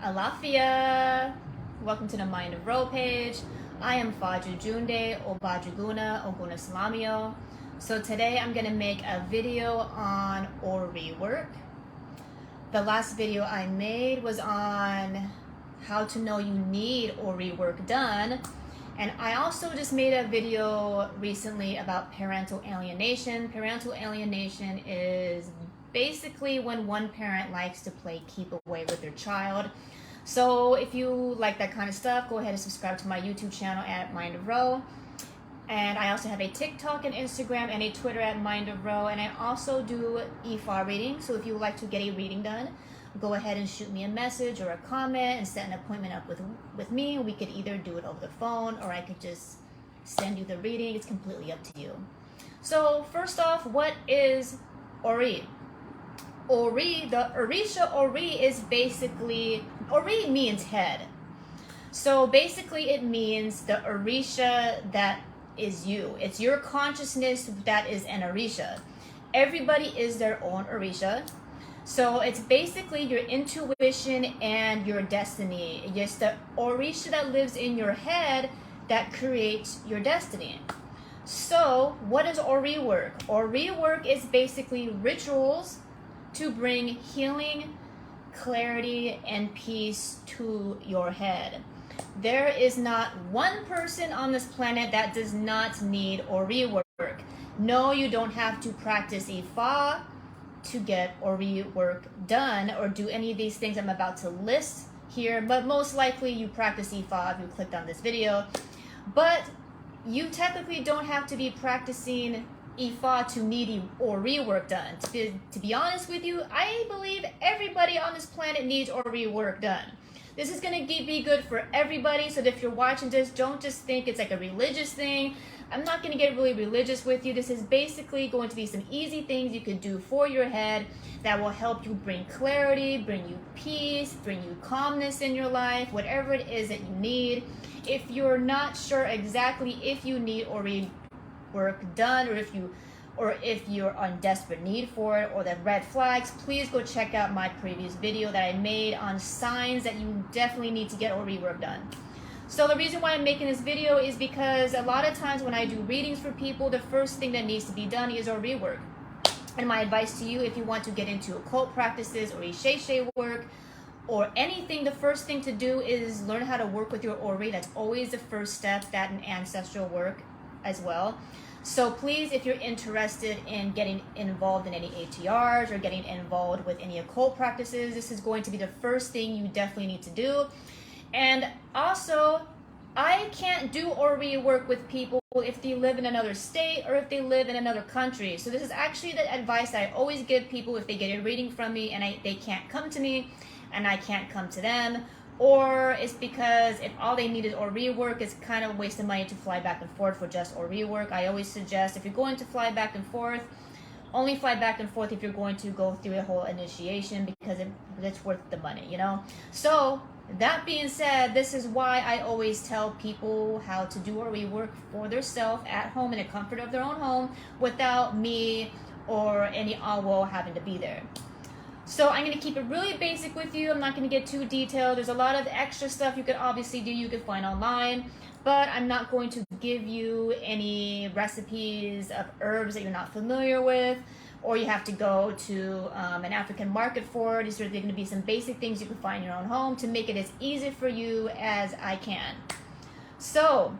Alafia! Welcome to the Mind of Ro page. I am Faju Junde, Obajuguna, Oguna Salamio. So today I'm going to make a video on ori work. The last video I made was on how to know you need ori work done. And I also just made a video recently about parental alienation. Parental alienation is basically when one parent likes to play keep away with their child. So if you like that kind of stuff, go ahead and subscribe to my YouTube channel at Mind of Ro. And I also have a TikTok and Instagram and a Twitter at Mind of Ro. And I also do IFA readings. So if you would like to get a reading done, go ahead and shoot me a message or a comment and set an appointment up with me. We could either do it over the phone or I could just send you the reading. It's completely up to you. So first off, what is ori? Ori, the Orisha ori is basically, ori means head. So basically it means the Orisha that is you. It's your consciousness that is an Orisha. Everybody is their own Orisha. So it's basically your intuition and your destiny. It's the Orisha that lives in your head that creates your destiny. So what is ori work? Ori work is basically rituals to bring healing, clarity, and peace to your head. There is not one person on this planet that does not need ori work. No, you don't have to practice Ifa to get ori work done or do any of these things I'm about to list here, but most likely you practice Ifa if you clicked on this video. But you technically don't have to be practicing Ifa to need ori work done. To be honest with you, I believe everybody on this planet needs ori work done. This is going to be good for everybody, so that if you're watching this, don't just think it's like a religious thing. I'm not going to get really religious with you. This is basically going to be some easy things you can do for your head that will help you bring clarity, bring you peace, bring you calmness in your life, whatever it is that you need. If you're not sure exactly if you need ori work done, or if you're on desperate need for it, or the red flags, please go check out my previous video that I made on signs that you definitely need to get ori work done. So the reason why I'm making this video is because a lot of times when I do readings for people, the first thing that needs to be done is ori work. And my advice to you, if you want to get into occult practices or isheshe work or anything, the first thing to do is learn how to work with your ori. That's always the first step, that and ancestral work as well. So please, if you're interested in getting involved in any ATRs or getting involved with any occult practices, this is going to be the first thing you definitely need to do. And also, I can't do ori work with people if they live in another state or if they live in another country. So this is actually the advice that I always give people if they get a reading from me and they can't come to me and I can't come to them. Or it's because if all they need is ori work, it's kind of a waste of money to fly back and forth for just ori work. I always suggest if you're going to fly back and forth, only fly back and forth if you're going to go through a whole initiation, because it's worth the money, you know? So that being said, this is why I always tell people how to do ori work for themselves at home in the comfort of their own home without me or any awo having to be there. So I'm going to keep it really basic with you. I'm not going to get too detailed. There's a lot of extra stuff you could obviously do, you could find online, but I'm not going to give you any recipes of herbs that you're not familiar with, or you have to go to an African market for. These are going to be some basic things you can find in your own home to make it as easy for you as I can. So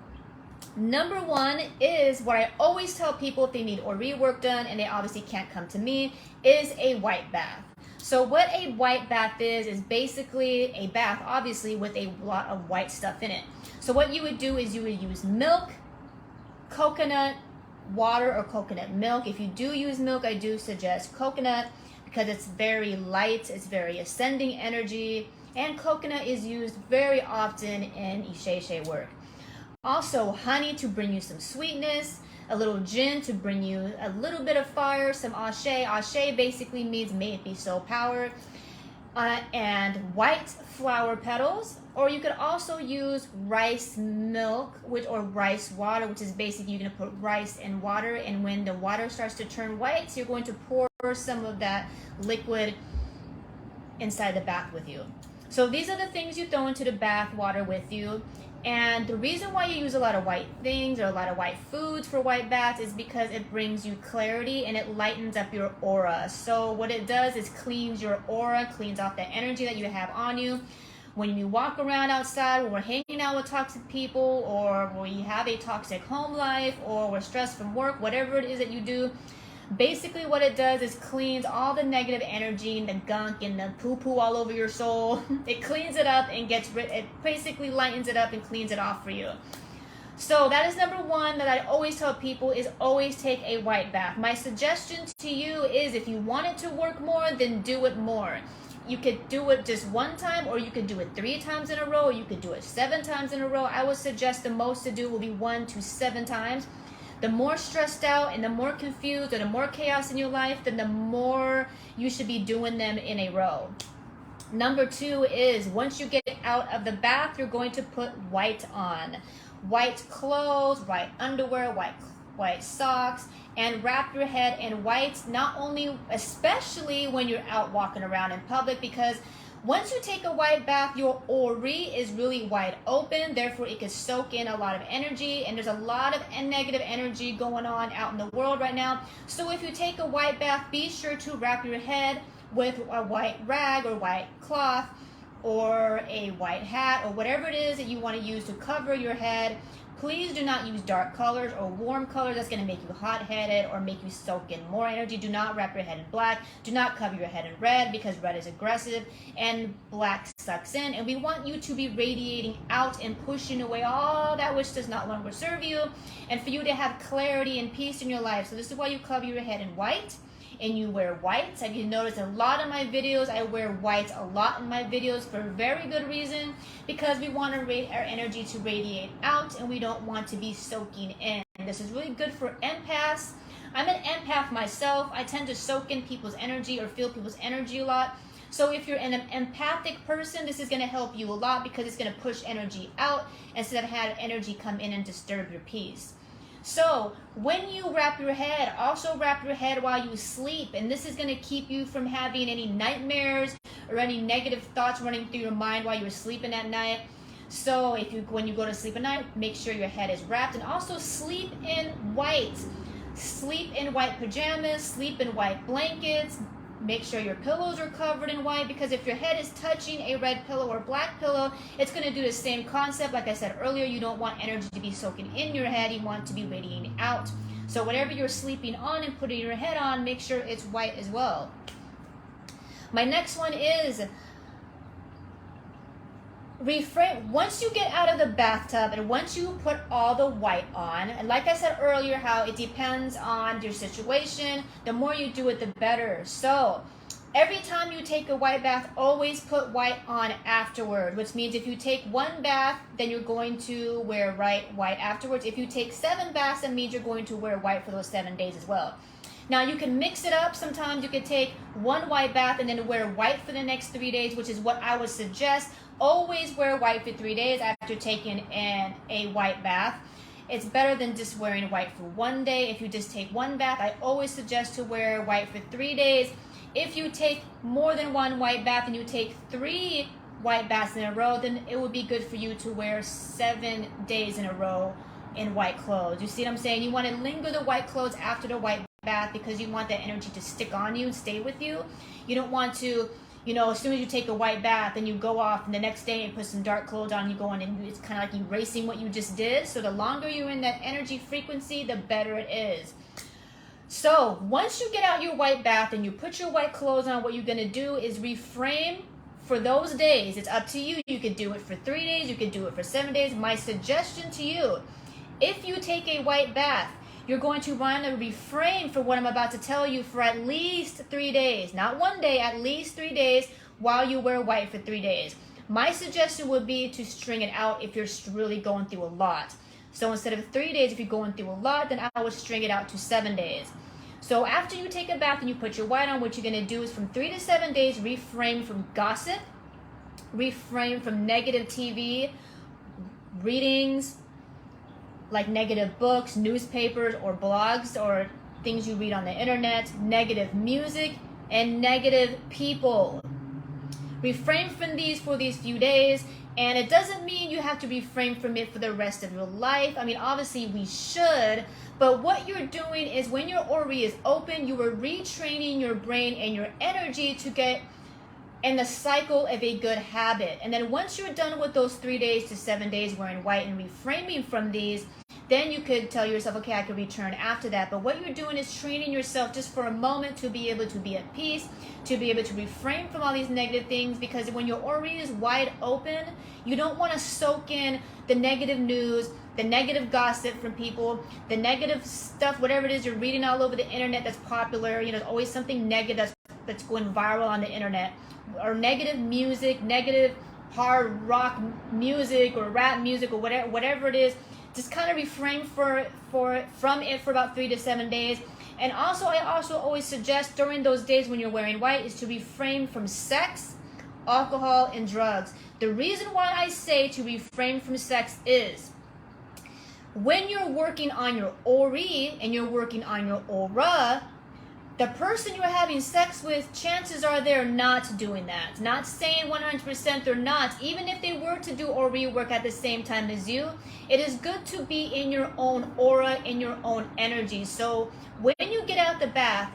number one is what I always tell people if they need ori work done and they obviously can't come to me, is a white bath. So what a white bath is basically a bath, obviously, with a lot of white stuff in it. So what you would do is you would use milk, coconut water, or coconut milk. If you do use milk, I do suggest coconut because it's very light, it's very ascending energy, and coconut is used very often in isheshe work. Also, honey to bring you some sweetness, a little gin to bring you a little bit of fire, some ashe. Ashe basically means may it be so powered. And white flower petals, or you could also use rice milk or rice water, which is basically you're going to put rice in water, and when the water starts to turn white, so you're going to pour some of that liquid inside the bath with you. So these are the things you throw into the bath water with you. And the reason why you use a lot of white things or a lot of white foods for white baths is because it brings you clarity and it lightens up your aura. So what it does is cleans your aura, cleans off the energy that you have on you. When you walk around outside, when we're hanging out with toxic people, or we have a toxic home life, or we're stressed from work, whatever it is that you do, basically what it does is cleans all the negative energy and the gunk and the poo-poo all over your soul. It cleans it up and it basically lightens it up and cleans it off for you. So that is number one that I always tell people, is always take a white bath. My suggestion to you is, if you want it to work more, then do it more. You could do it just one time, or you could do it 3 times in a row, or you could do it 7 times in a row. I would suggest the most to do will be 1 to 7 times. The more stressed out and the more confused or the more chaos in your life, then the more you should be doing them in a row. Number 2 is, once you get out of the bath, you're going to put white on. White clothes, white underwear, white socks, and wrap your head in white, not only, especially when you're out walking around in public, because once you take a white bath, your aura is really wide open, therefore it can soak in a lot of energy, and there's a lot of negative energy going on out in the world right now. So if you take a white bath, be sure to wrap your head with a white rag or white cloth or a white hat or whatever it is that you want to use to cover your head. Please do not use dark colors or warm colors. That's going to make you hot-headed or make you soak in more energy. Do not wrap your head in black. Do not cover your head in red, because red is aggressive and black sucks in. And we want you to be radiating out and pushing away all that which does not longer serve you, and for you to have clarity and peace in your life. So this is why you cover your head in white. And you wear white. Have you noticed a lot of my videos, I wear white a lot in my videos for a very good reason, because we want our energy to radiate out and we don't want to be soaking in. This is really good for empaths. I'm an empath myself. I tend to soak in people's energy or feel people's energy a lot. So if you're an empathic person, this is going to help you a lot, because it's going to push energy out instead of have energy come in and disturb your peace. So when you wrap your head, also wrap your head while you sleep, and this is going to keep you from having any nightmares or any negative thoughts running through your mind while you're sleeping at night. So when you go to sleep at night, make sure your head is wrapped, and also sleep in white. Sleep in white pajamas, sleep in white blankets. Make sure your pillows are covered in white, because if your head is touching a red pillow or black pillow, it's going to do the same concept. Like I said earlier, you don't want energy to be soaking in your head. You want it to be radiating out. So whatever you're sleeping on and putting your head on, make sure it's white as well. My next one is reframe. Once you get out of the bathtub and once you put all the white on, and like I said earlier, how it depends on your situation, the more you do it, the better. So every time you take a white bath, always put white on afterward, which means if you take 1 bath, then you're going to wear white afterwards. If you take 7 baths, that means you're going to wear white for those 7 days as well. Now you can mix it up. Sometimes you could take 1 white bath and then wear white for the next 3 days, which is what I would suggest. Always wear white for 3 days after taking a white bath. It's better than just wearing white for 1 day. If you just take 1 bath, I always suggest to wear white for 3 days. If you take more than 1 white bath and you take 3 white baths in a row, then it would be good for you to wear 7 days in a row in white clothes. You see what I'm saying? You want to linger the white clothes after the white bath, because you want that energy to stick on you and stay with you. You don't want to, as soon as you take a white bath and you go off and the next day and put some dark clothes on, you go on and it's kind of like erasing what you just did. So the longer you're in that energy frequency, the better it is. So once you get out your white bath and you put your white clothes on, what you're going to do is reframe for those days. It's up to you. You could do it for 3 days. You could do it for 7 days. My suggestion to you, if you take a white bath, you're going to want to refrain for what I'm about to tell you for at least 3 days. Not 1 day, at least 3 days while you wear white for 3 days. My suggestion would be to string it out if you're really going through a lot. So instead of 3 days, if you're going through a lot, then I would string it out to 7 days. So after you take a bath and you put your white on, what you're going to do is from 3 to 7 days, refrain from gossip, refrain from negative TV, readings, like negative books, newspapers, or blogs, or things you read on the internet, negative music, and negative people. Refrain from these for these few days. And it doesn't mean you have to refrain from it for the rest of your life. I mean, obviously we should, but what you're doing is when your Ori is open, you are retraining your brain and your energy to get in the cycle of a good habit. And then once you're done with those 3 days to 7 days wearing white and reframing from these, then you could tell yourself, okay, I can return after that. But what you're doing is training yourself just for a moment to be able to be at peace, to be able to refrain from all these negative things, because when your Ori is wide open, you don't want to soak in the negative news, the negative gossip from people, the negative stuff, whatever it is you're reading all over the internet that's popular. You know, there's always something negative that's going viral on the internet, or negative music, negative hard rock music or rap music or whatever it is. Just kind of refrain from it for about 3 to 7 days. And also, I also always suggest during those days when you're wearing white is to refrain from sex, alcohol, and drugs. The reason why I say to refrain from sex is when you're working on your Ori and you're working on your aura, the person you're having sex with, chances are they're not doing that. Not saying 100% they're not. Even if they were to do Ori work at the same time as you, it is good to be in your own aura, in your own energy. So when you get out the bath,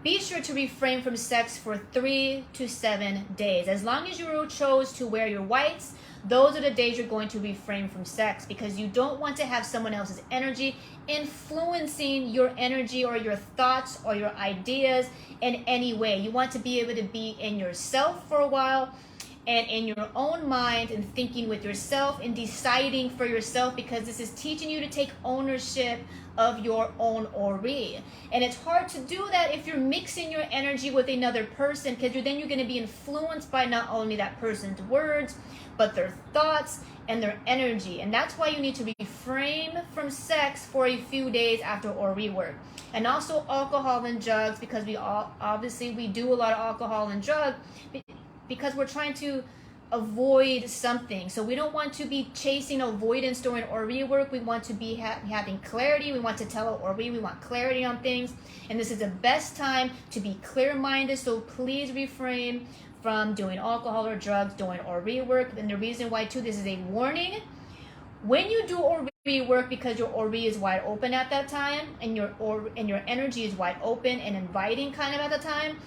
be sure to refrain from sex for 3 to 7 days. As long as you chose to wear your whites, those are the days you're going to refrain from sex, because you don't want to have someone else's energy influencing your energy or your thoughts or your ideas in any way. You want to be able to be in yourself for a while and in your own mind and thinking with yourself and deciding for yourself, because this is teaching you to take ownership of your own Ori. And it's hard to do that if you're mixing your energy with another person, because then you're going to be influenced by not only that person's words, but their thoughts and their energy. And that's why you need to refrain from sex for a few days after Ori work. And also alcohol and drugs, because we do a lot of alcohol and drugs because we're trying to avoid something. So we don't want to be chasing avoidance during Ori work. We want to be having clarity. We want to tell Ori, we want clarity on things. And this is the best time to be clear-minded. So please refrain from doing alcohol or drugs during Ori work. And the reason why too, this is a warning. When you do Ori work, because your Ori is wide open at that time, and your energy is wide open and inviting kind of at the time,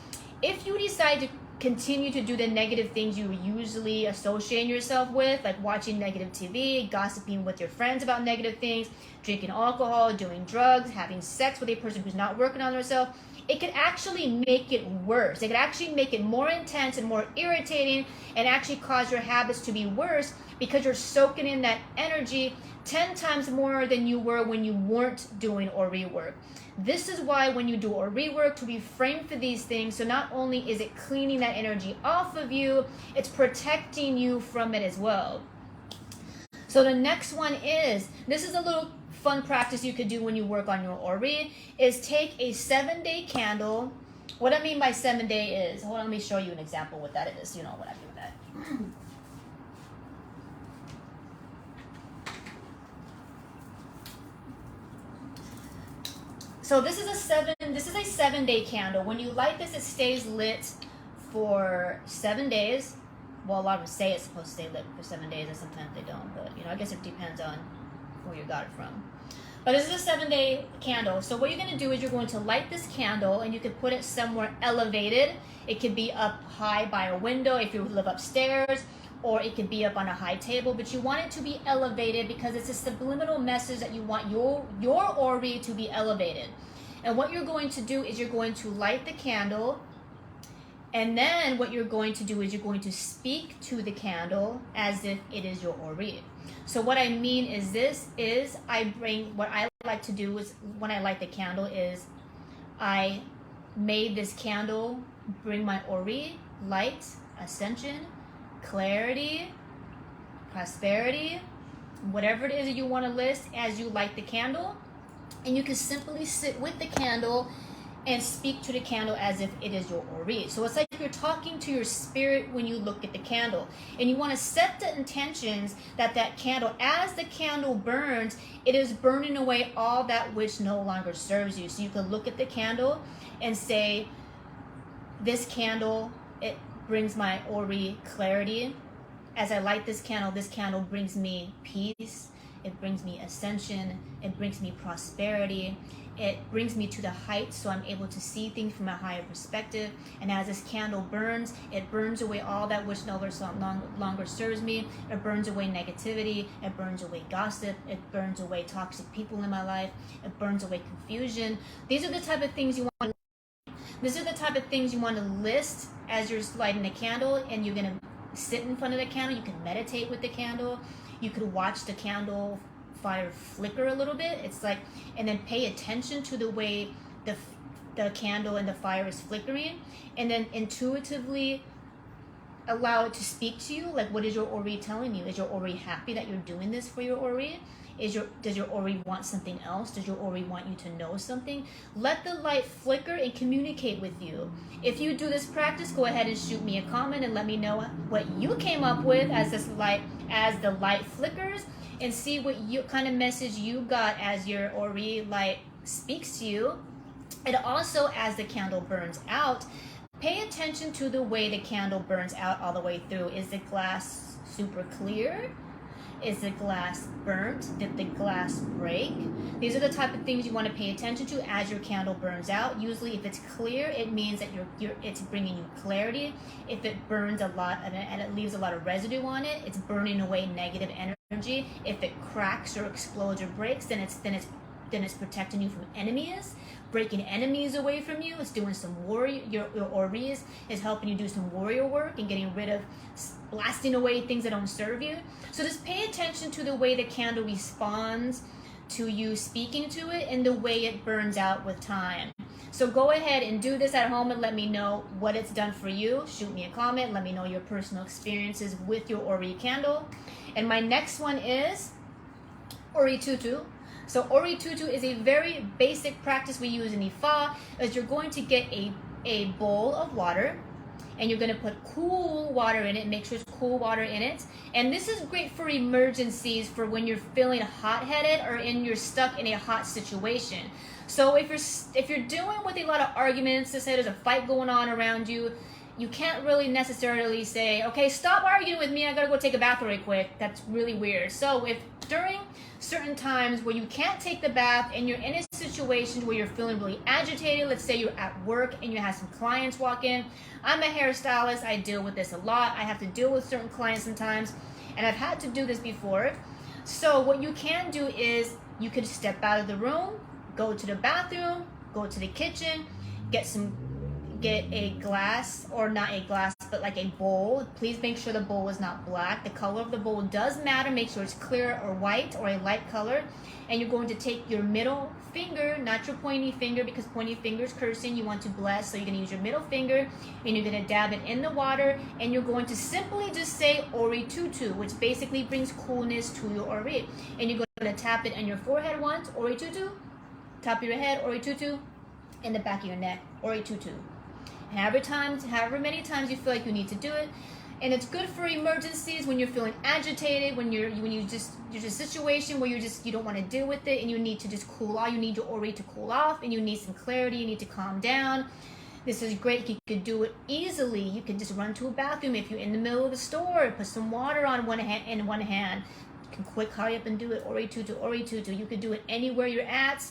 if you decide to continue to do the negative things you usually associate yourself with, like watching negative TV, gossiping with your friends about negative things, drinking alcohol, doing drugs, having sex with a person who's not working on themselves, it could actually make it worse. It could actually make it more intense and more irritating, and actually cause your habits to be worse, because you're soaking in that energy 10 times more than you were when you weren't doing Ori work. This is why when you do Ori work, to refrain for these things, so not only is it cleaning that energy off of you, it's protecting you from it as well. So the next one is, this is a little fun practice you could do when you work on your Ori, is take a 7-day candle. What I mean by 7-day is, hold on, let me show you an example what that is. You know what I mean with that. So this is a 7-day candle. When you light this, it stays lit for 7 days. Well, a lot of them say it's supposed to stay lit for 7 days, and sometimes they don't. But I guess it depends on where you got it from. But this is a 7-day candle. So what you're going to do is you're going to light this candle, and you could put it somewhere elevated. It could be up high by a window if you live upstairs, or it could be up on a high table, but you want it to be elevated because it's a subliminal message that you want your Ori to be elevated. And what you're going to do is you're going to light the candle, and then what you're going to do is you're going to speak to the candle as if it is your Ori. So what I mean is what I like to do is when I light the candle is I made this candle bring my Ori, light, ascension, clarity, prosperity, whatever it is that you want to list as you light the candle. And you can simply sit with the candle and speak to the candle as if it is your Ori. So it's like you're talking to your spirit when you look at the candle. And you want to set the intentions that candle, as the candle burns, it is burning away all that which no longer serves you. So you can look at the candle and say, this candle, it brings my Ori clarity. As I light this candle brings me peace. It brings me ascension. It brings me prosperity. It brings me to the heights, so I'm able to see things from a higher perspective. And as this candle burns, it burns away all that which no longer serves me. It burns away negativity. It burns away gossip. It burns away toxic people in my life. It burns away confusion. These are the type of things you want. These are the type of things you want to list as you're lighting a candle, and you're gonna sit in front of the candle. You can meditate with the candle. You could watch the candle fire flicker a little bit. It's like, and then pay attention to the way the candle and the fire is flickering, and then intuitively allow it to speak to you. Like, what is your Ori telling you? Is your Ori happy that you're doing this for your Ori? Does your Ori want something else? Does your Ori want you to know something? Let the light flicker and communicate with you. If you do this practice, go ahead and shoot me a comment and let me know what you came up with as the light flickers, and see what kind of message you got as your Ori light speaks to you. And also, as the candle burns out, pay attention to the way the candle burns out all the way through. Is the glass super clear? Is the glass burnt? Did the glass break? These are the type of things you want to pay attention to as your candle burns out. Usually, if it's clear, it means that it's bringing you clarity. If it burns a lot and it leaves a lot of residue on it, it's burning away negative energy. If it cracks or explodes or breaks, then it's protecting you from enemies, breaking enemies away from you. It's doing some warrior. Your Ori is helping you do some warrior work and getting rid of, blasting away things that don't serve you. So just pay attention to the way the candle responds to you speaking to it, and the way it burns out with time. So go ahead and do this at home and let me know what it's done for you. Shoot me a comment. Let me know your personal experiences with your Ori candle. And my next one is Ori Tutu. So Ori Tutu is a very basic practice we use in Ifa. Is you're going to get a bowl of water, and you're going to put cool water in it. Make sure it's cool water in it. And this is great for emergencies, for when you're feeling hot-headed or you're stuck in a hot situation. So if you're dealing with a lot of arguments, let's say there's a fight going on around you, you can't really necessarily say, okay, stop arguing with me, I gotta go take a bath really quick. That's really weird. So if during certain times where you can't take the bath and you're in a situation where you're feeling really agitated, let's say you're at work and you have some clients walk in. I'm a hairstylist, I deal with this a lot. I have to deal with certain clients sometimes, and I've had to do this before. So what you can do is you could step out of the room, go to the bathroom, go to the kitchen, get a glass, or not a glass, but like a bowl. Please make sure the bowl is not black. The color of the bowl does matter. Make sure it's clear or white or a light color. And you're going to take your middle finger, not your pointy finger, because pointy finger is cursing. You want to bless, so you're going to use your middle finger, and you're going to dab it in the water, and you're going to simply just say Ori Tutu, which basically brings coolness to your Ori. And you're going to tap it on your forehead once, Ori Tutu, top of your head, Ori Tutu, in the back of your neck, Ori Tutu. However many times you feel like you need to do it. And it's good for emergencies, when you're feeling agitated, when you're just a situation where you don't want to deal with it and you need to just cool off. You need your Ori to cool off, and you need some clarity. You need to calm down. This is great. You could do it easily. You can just run to a bathroom if you're in the middle of the store. Put some water on one hand. You can quick hurry up and do it. Ori Tutu, Ori Tutu. You could do it anywhere you're at.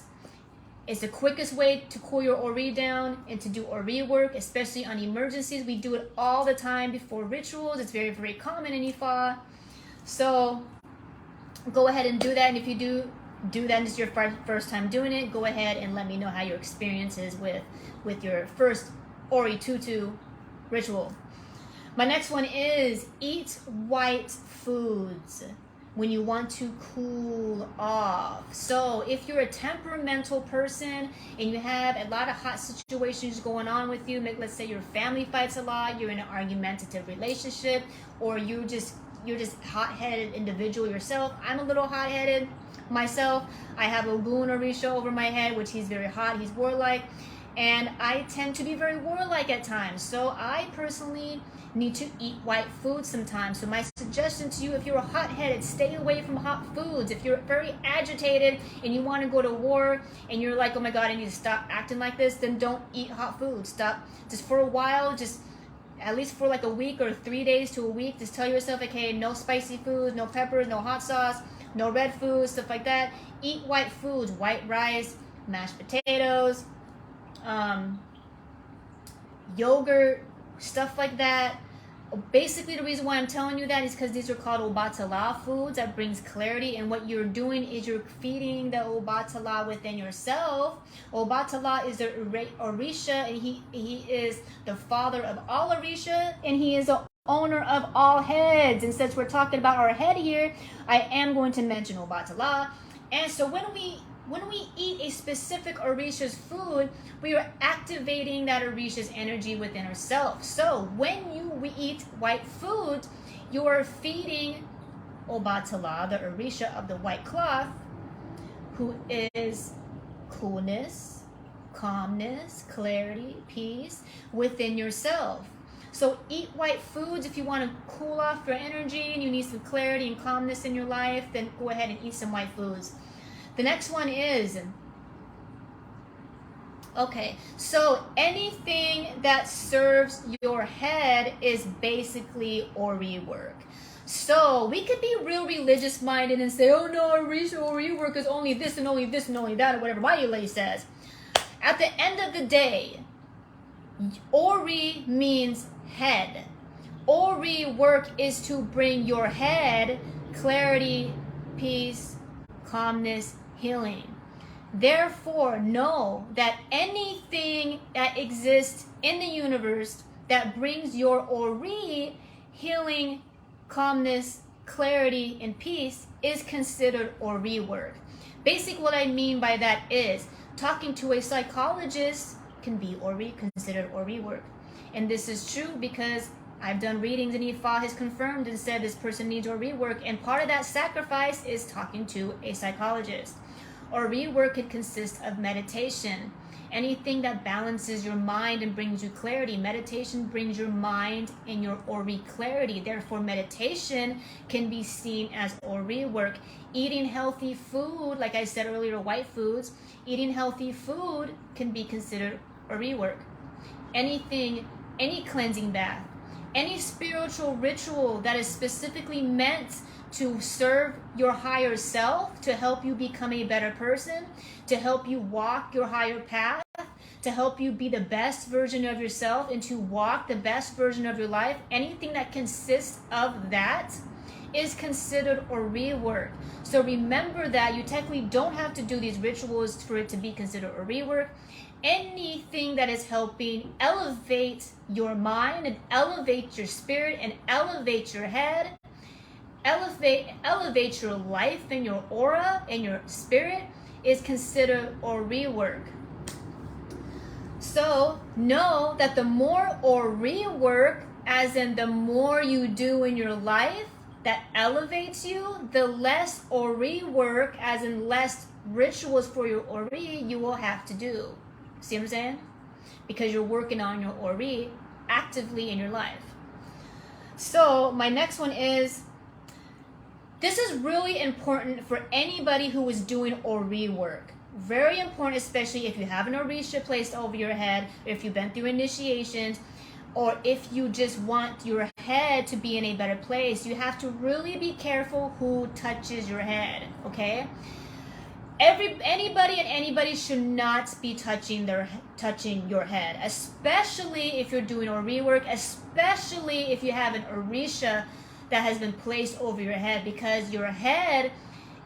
It's the quickest way to cool your Ori down and to do Ori work, especially on emergencies. We do it all the time before rituals. It's very, very common in Ifa. So go ahead and do that. And if you do that and it's your first time doing it, go ahead and let me know how your experience is with your first Ori Tutu ritual. My next one is eat white foods when you want to cool off. So if you're a temperamental person and you have a lot of hot situations going on with you, let's say your family fights a lot, you're in an argumentative relationship, or you're just hot-headed individual yourself. I'm a little hot-headed myself. I have Ogun Orisha over my head, which he's very hot, he's warlike, and I tend to be very warlike at times. So I personally need to eat white food sometimes. So my suggestion to you, if you're hot-headed, stay away from hot foods. If you're very agitated and you want to go to war and you're like, oh my God, I need to stop acting like this, then don't eat hot food. Stop just for a while. Just at least for like a week or 3 days to a week. Just tell yourself, okay, no spicy food, no peppers, no hot sauce, no red food, stuff like that. Eat white foods, white rice, mashed potatoes, yogurt, stuff like that. Basically, the reason why I'm telling you that is because these are called Obatala foods that brings clarity, and what you're doing is you're feeding the Obatala within yourself. Obatala is the Orisha, and he is the father of all Orisha, and he is the owner of all heads. And since we're talking about our head here, I am going to mention Obatala. And so when we eat a specific Orisha's food, we are activating that Orisha's energy within ourselves. So when we eat white food, you are feeding Obatala, the Orisha of the white cloth, who is coolness, calmness, clarity, peace within yourself. So eat white foods if you want to cool off your energy and you need some clarity and calmness in your life, then go ahead and eat some white foods. The next one is, okay, so anything that serves your head is basically Ori work. So we could be real religious minded and say, oh no, Ori work is only this and only this and only that, or whatever my lady says. At the end of the day, Ori means head. Ori work is to bring your head clarity, peace, calmness, healing. Therefore, know that anything that exists in the universe that brings your Ori healing, calmness, clarity, and peace is considered Ori work. Basically, what I mean by that is talking to a psychologist can be considered Ori work. And this is true because I've done readings and Ifa has confirmed and said this person needs Ori work, and part of that sacrifice is talking to a psychologist. Ori work could consist of meditation, anything that balances your mind and brings you clarity. Meditation brings your mind and your Ori clarity. Therefore, meditation can be seen as Ori work. Eating healthy food, like I said earlier, white foods, eating healthy food can be considered Ori work. Anything, any cleansing bath, any spiritual ritual that is specifically meant to serve your higher self, to help you become a better person, to help you walk your higher path, to help you be the best version of yourself and to walk the best version of your life, anything that consists of that is considered Ori work. So remember that you technically don't have to do these rituals for it to be considered Ori work. Anything that is helping elevate your mind and elevate your spirit and elevate your head, elevate your life and your aura and your spirit is considered Ori work. So know that the more Ori work, as in the more you do in your life that elevates you, the less Ori work, as in less rituals for your Ori, you will have to do. See what I'm saying? Because you're working on your Ori actively in your life. So my next one is, this is really important for anybody who is doing Ori work. Very important, especially if you have an Orisha placed over your head, if you've been through initiations, or if you just want your head to be in a better place. You have to really be careful who touches your head, okay? Anybody should not be touching your head, especially if you're doing Ori work, especially if you have an Orisha that has been placed over your head, because your head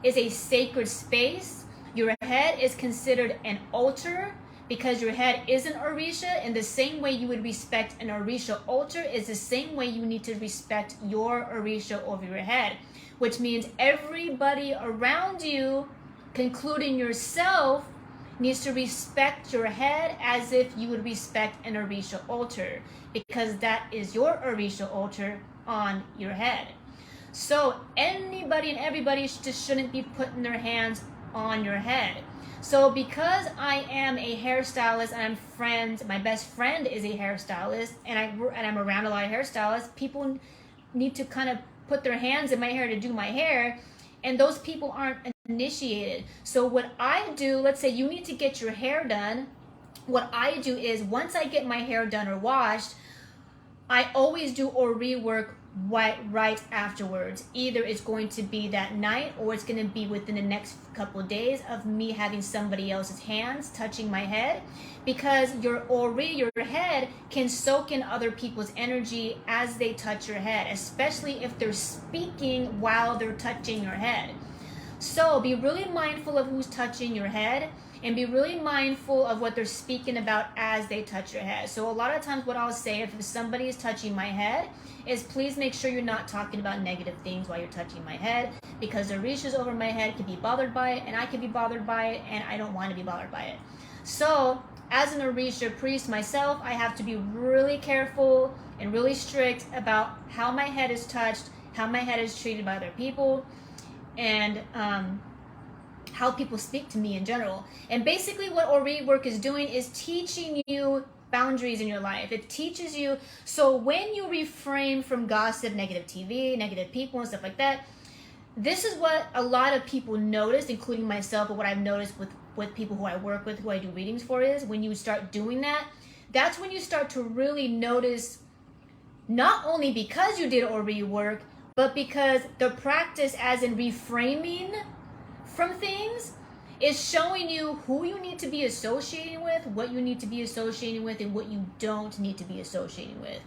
is a sacred space. Your head is considered an altar because your head is an Orisha. In the same way you would respect an Orisha altar is the same way you need to respect your Orisha over your head, which means everybody around you, including yourself, needs to respect your head as if you would respect an Orisha altar, because that is your Orisha altar on your head. So anybody and everybody just shouldn't be putting their hands on your head. So because I am a hairstylist and my best friend is a hairstylist, and I'm around a lot of hairstylists, people need to kind of put their hands in my hair to do my hair, and those people aren't initiated. So what I do, let's say you need to get your hair done, what I do is once I get my hair done or washed, I always do Ori work right afterwards. Either it's going to be that night or it's going to be within the next couple of days of me having somebody else's hands touching my head, because your Ori, your head, can soak in other people's energy as they touch your head, especially if they're speaking while they're touching your head. So be really mindful of who's touching your head, and be really mindful of what they're speaking about as they touch your head. So a lot of times what I'll say if somebody is touching my head is, please make sure you're not talking about negative things while you're touching my head, because the Orishas over my head can be bothered by it, and I can be bothered by it, and I don't want to be bothered by it. So as an Orisha priest myself, I have to be really careful and really strict about how my head is touched, how my head is treated by other people, and how people speak to me in general. And basically what Ori work is doing is teaching you boundaries in your life. It teaches you, so when you refrain from gossip, negative TV, negative people and stuff like that, this is what a lot of people notice, including myself, but what I've noticed with people who I work with, who I do readings for, is when you start doing that, that's when you start to really notice, not only because you did Ori work, but because the practice, as in reframing from things, is showing you who you need to be associating with, what you need to be associating with, and what you don't need to be associating with.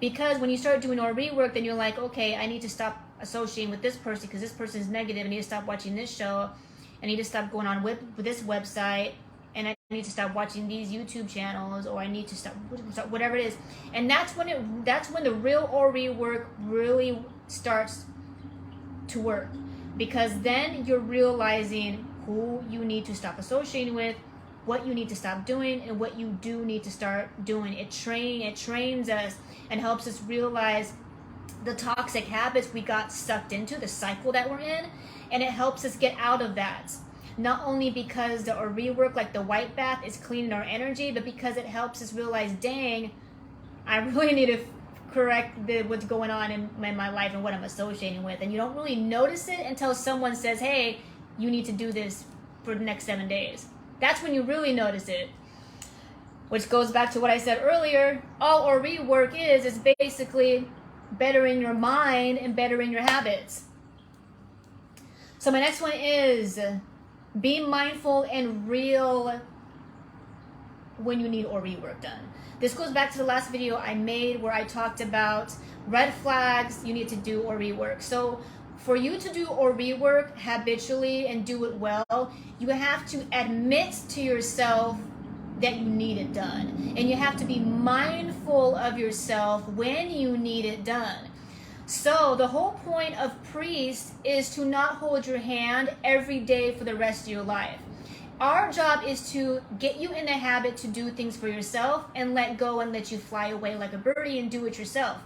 Because when you start doing Ori work, then you're like, okay, I need to stop associating with this person because this person is negative. I need to stop watching this show. I need to stop going on with this website, and I need to stop watching these YouTube channels, or I need to stop whatever it is. And that's when the real Ori work really starts to work, because then you're realizing who you need to stop associating with, what you need to stop doing, and what you do need to start doing. It trains us and helps us realize the toxic habits we got sucked into, the cycle that we're in, and it helps us get out of that. Not only because the Ori work, like the white bath, is cleaning our energy, but because it helps us realize, dang, I really need to correct what's going on in my life and what I'm associating with. And you don't really notice it until someone says, hey, you need to do this for the next 7 days. That's when you really notice it. Which goes back to what I said earlier. All Ori work is basically bettering your mind and bettering your habits. So my next one is be mindful and real when you need Ori work done. This goes back to the last video I made where I talked about red flags you need to do Ori work. So for you to do Ori work habitually and do it well, you have to admit to yourself that you need it done. And you have to be mindful of yourself when you need it done. So the whole point of priest is to not hold your hand every day for the rest of your life. Our job is to get you in the habit to do things for yourself and let go and let you fly away like a birdie and do it yourself.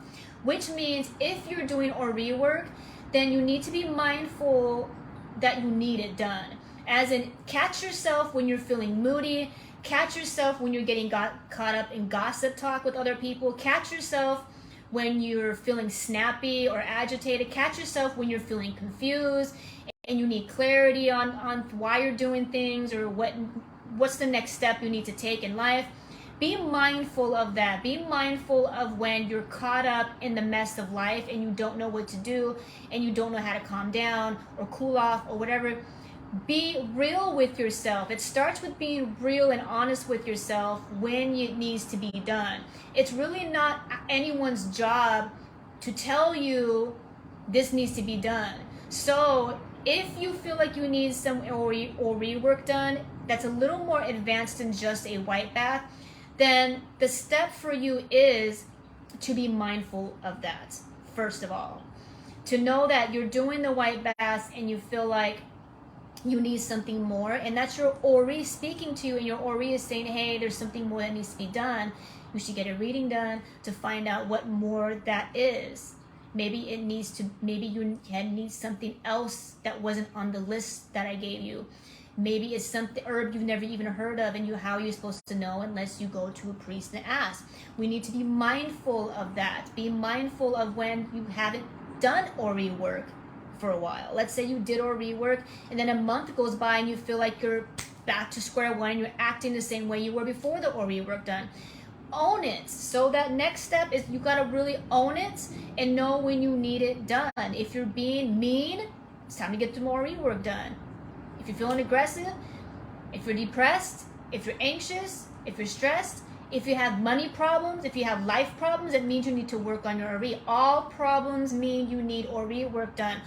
Which means if you're doing Ori work, then you need to be mindful that you need it done. As in, catch yourself when you're feeling moody, catch yourself when you're getting caught up in gossip talk with other people, catch yourself when you're feeling snappy or agitated, catch yourself when you're feeling confused and you need clarity on why you're doing things or what's the next step you need to take in life. Be mindful of that. Be mindful of when you're caught up in the mess of life and you don't know what to do and you don't know how to calm down or cool off or whatever. Be real with yourself. It starts with being real and honest with yourself when it needs to be done. It's really not anyone's job to tell you this needs to be done. So if you feel like you need some Ori work done that's a little more advanced than just a white bath, then the step for you is to be mindful of that, first of all. To know that you're doing the white bath and you feel like you need something more, and that's your Ori speaking to you, and your Ori is saying, hey, there's something more that needs to be done. You should get a reading done to find out what more that is. Maybe you need something else that wasn't on the list that I gave you. Maybe it's something herb you've never even heard of, and how are you supposed to know unless you go to a priest and ask? We need to be mindful of that. Be mindful of when you haven't done Ori work for a while. Let's say you did Ori work and then a month goes by and you feel like you're back to square one and you're acting the same way you were before the Ori work done. own it. So that next step is you gotta really own it and know when you need it done. If you're being mean, it's time to get the more rework done. If you're feeling aggressive, if you're depressed, if you're anxious, if you're stressed, if you have money problems, if you have life problems, it means you need to work on your ORI. All problems mean you need ORI work done.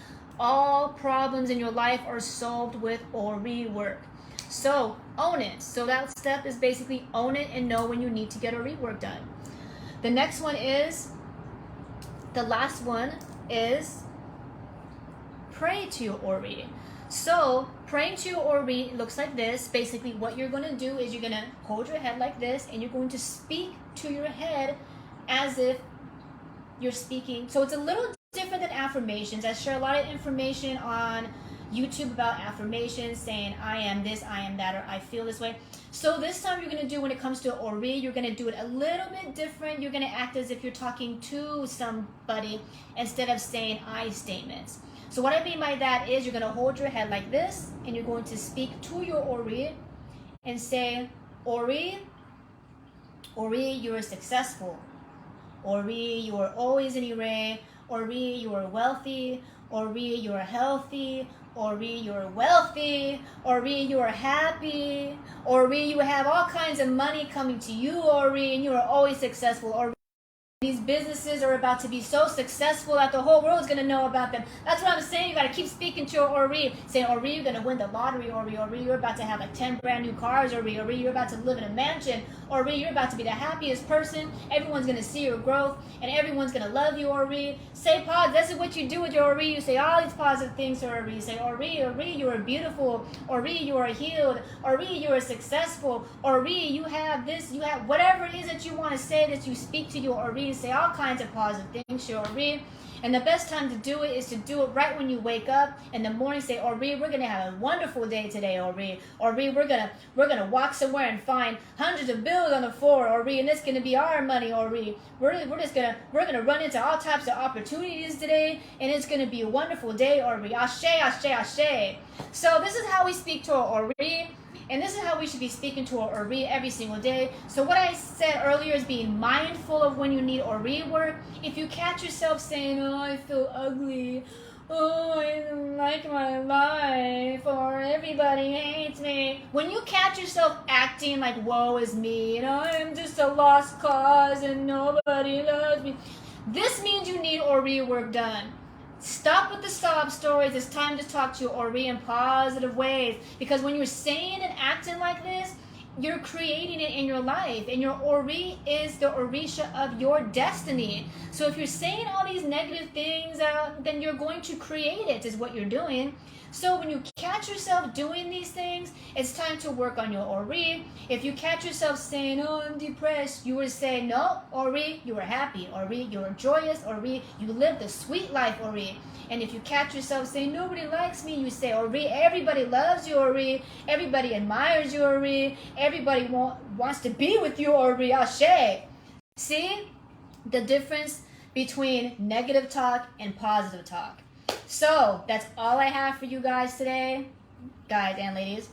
All problems in your life are solved with ORI work. So own it. So that step is basically own it and know when you need to get ORI work done. The next one is, the last one is pray to your ORI. So praying to your ORI looks like this. Basically what you're going to do is you're going to hold your head like this and you're going to speak to your head as if you're speaking. So it's a little different than affirmations. I share a lot of information on YouTube about affirmations, saying I am this, I am that, or I feel this way. So this time you're going to do, when it comes to ORI, you're going to do it a little bit different. You're going to act as if you're talking to somebody instead of saying I statements. So what I mean by that is you're going to hold your head like this and you're going to speak to your ORI and say, ORI, you are successful. ORI, you are always in array. ORI, you are wealthy. ORI, you are healthy. ORI, you are wealthy. ORI, you are happy. ORI, you have all kinds of money coming to you, ORI, and you are always successful. ORI, these businesses are about to be so successful that the whole world is going to know about them. That's what I'm saying. You got to keep speaking to your ORI, saying, ORI, you're going to win the lottery. ORI, you're about to have like 10 brand new cars. ORI, you're about to live in a mansion. ORI, you're about to be the happiest person. Everyone's going to see your growth, and everyone's going to love you, ORI. Say positive. This is what you do with your ORI. You say all these positive things to ORI. You say, ORI, you are beautiful. ORI, you are healed. ORI, you are successful. ORI, you have this, you have whatever it is that you want to say, that you speak to your ORI. Say all kinds of positive things to ORI. And the best time to do it is to do it right when you wake up in the morning. Say, ORI, we're gonna have a wonderful day today, ORI. ORI, we're gonna walk somewhere and find hundreds of bills on the floor, ORI, and it's gonna be our money, ORI. We're gonna run into all types of opportunities today, and it's gonna be a wonderful day, ORI. Ashe, ashe, ashe. So this is how we speak to our ORI. And this is how we should be speaking to our ORI every single day. So what I said earlier is being mindful of when you need ORI work. If you catch yourself saying, oh, I feel ugly, oh, I don't like my life, or everybody hates me. When you catch yourself acting like woe is me, and I'm just a lost cause and nobody loves me, this means you need ORI work done. Stop with the sob stories. It's time to talk to your ORI in positive ways. Because when you're saying and acting like this, you're creating it in your life. And your ORI is the Orisha of your destiny. So if you're saying all these negative things, then you're going to create it, is what you're doing. So when you catch yourself doing these things, it's time to work on your ORI. If you catch yourself saying, oh, I'm depressed, you would say, no, ORI, you are happy. ORI, you are joyous. ORI, you live the sweet life, ORI. And if you catch yourself saying, nobody likes me, you say, ORI, everybody loves you, ORI. Everybody admires you, ORI. Everybody wants to be with you, ORI. Ashe. See the difference between negative talk and positive talk. So that's all I have for you guys today, guys and ladies.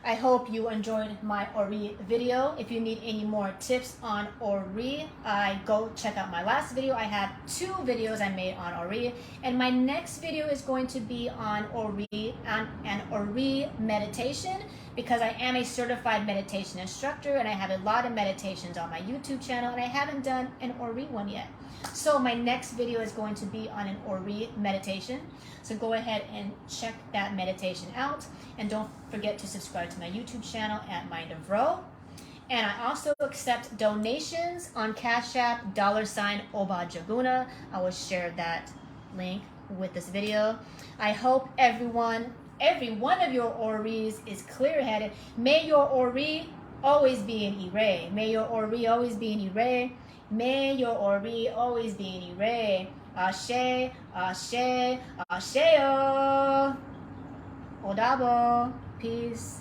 I hope you enjoyed my ORI video. If you need any more tips on ORI, go check out my last video. I have 2 videos I made on ORI, and my next video is going to be on ORI and ORI meditation, because I am a certified meditation instructor and I have a lot of meditations on my YouTube channel, and I haven't done an ORI one yet. So my next video is going to be on an ORI meditation. So go ahead and check that meditation out. And don't forget to subscribe to my YouTube channel at Mind of Ro. And I also accept donations on Cash App, $Obajaguna. I will share that link with this video. I hope every one of your ORIs is clear-headed. May your ORI always be in Ire. May your ORI always be in Ire. May your ORI always be in Ire. Ashe, ashe, asheo. Odabo. Peace.